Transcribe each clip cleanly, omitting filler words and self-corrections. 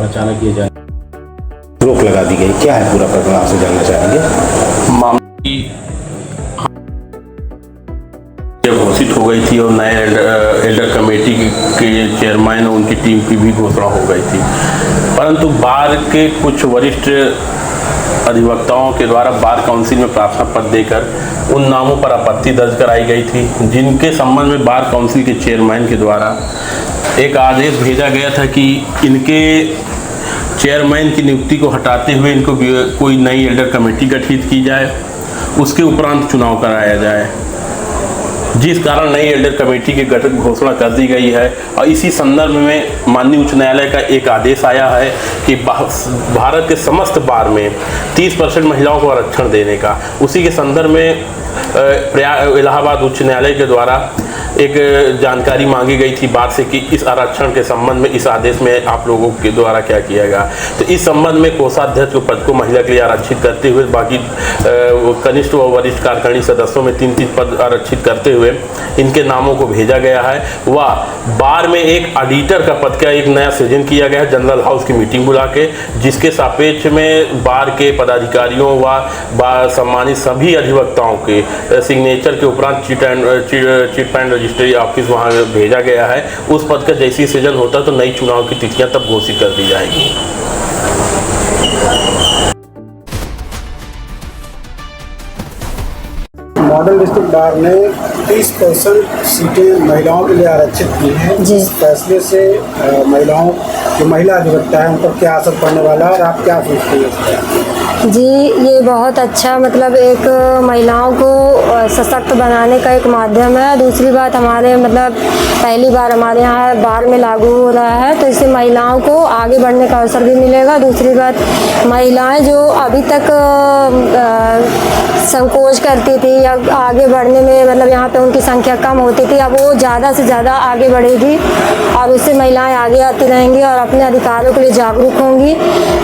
अचानक ये रोक लगा दी गई, क्या है पूरा प्रकरण आपसे जानना चाहेंगे। मामले घोषित हो गई थी और नए एल्डर कमेटी के चेयरमैन और उनकी टीम की भी घोषणा हो गई थी, परंतु बार के कुछ वरिष्ठ अधिवक्ताओं के द्वारा बार काउंसिल में प्रार्थना पत्र देकर उन नामों पर आपत्ति दर्ज कराई गई थी, जिनके संबंध में बार काउंसिल के चेयरमैन के द्वारा एक आदेश भेजा गया था कि इनके चेयरमैन की नियुक्ति को हटाते हुए इनको कोई नई एल्डर कमेटी गठित की जाए, उसके उपरांत चुनाव कराया जाए, जिस कारण नई एल्डर कमेटी के गठन घोषणा कर दी गई है। और इसी संदर्भ में माननीय उच्च न्यायालय का एक आदेश आया है कि भारत के समस्त बार में 30% महिलाओं को आरक्षण देने का, उसी के संदर्भ में इलाहाबाद उच्च न्यायालय के द्वारा एक जानकारी मांगी गई थी बार से कि इस आरक्षण के संबंध में इस आदेश में आप लोगों के द्वारा क्या किया गया। तो इस संबंध में कोषाध्यक्ष के पद को महिला के लिए आरक्षित करते हुए बाकी कनिष्ठ व वरिष्ठ कार्यकारिणी सदस्यों में 3-3 पद आरक्षित करते हुए इनके नामों को भेजा गया है। व बार में एक ऑडिटर का पद का एक नया सृजन किया गया है जनरल हाउस की मीटिंग बुला के, जिसके सापेक्ष में बार के पदाधिकारियों व सम्मानित सभी अधिवक्ताओं के सिग्नेचर के उपरांत चिट एंड रजिस्ट्री ऑफिस वहाँ भेजा गया है। उस पद का जैसी सृजन होता तो नई चुनाव की तिथियां तब घोषित कर दी जाएगी। मॉडल डिस्ट्रिक्ट बार ने 30% सीटें महिलाओं के लिए आरक्षित की हैं। इस फैसले से महिलाओं जो महिला अधिवक्ता है उन पर क्या असर पड़ने वाला है और आप क्या सोचते हैं? जी, ये बहुत अच्छा मतलब एक महिलाओं को सशक्त बनाने का एक माध्यम है। दूसरी बात हमारे मतलब पहली बार हमारे यहाँ बार में लागू हो रहा है, तो इससे महिलाओं को आगे बढ़ने का अवसर भी मिलेगा। दूसरी बात, महिलाएं जो अभी तक संकोच करती थी या आगे बढ़ने में मतलब यहाँ पे उनकी संख्या कम होती थी, अब वो ज़्यादा से ज़्यादा आगे बढ़ेगी और उससे महिलाएं आगे आती रहेंगी और अपने अधिकारों के लिए जागरूक होंगी।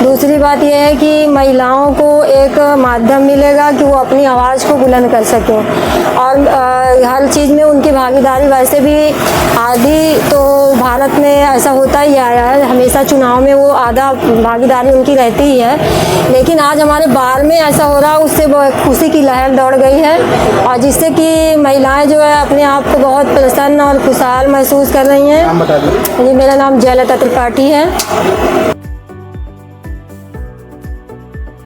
दूसरी बात यह है कि महिलाओं को एक माध्यम मिलेगा कि वो अपनी आवाज़ को बुलंद कर सकें और हर चीज़ में उनकी भागीदारी। वैसे भी आदि तो भारत में ऐसा होता ही आया है, हमेशा चुनाव में वो आधा भागीदारी उनकी रहती ही है, लेकिन आज हमारे बार में ऐसा हो रहा है, उससे खुशी की लहर दौड़ गई है और जिससे कि महिलाएं जो है अपने आप को बहुत प्रसन्न और खुशहाल महसूस कर रही हैं। जी, मेरा नाम जयललिता त्रिपाठी है।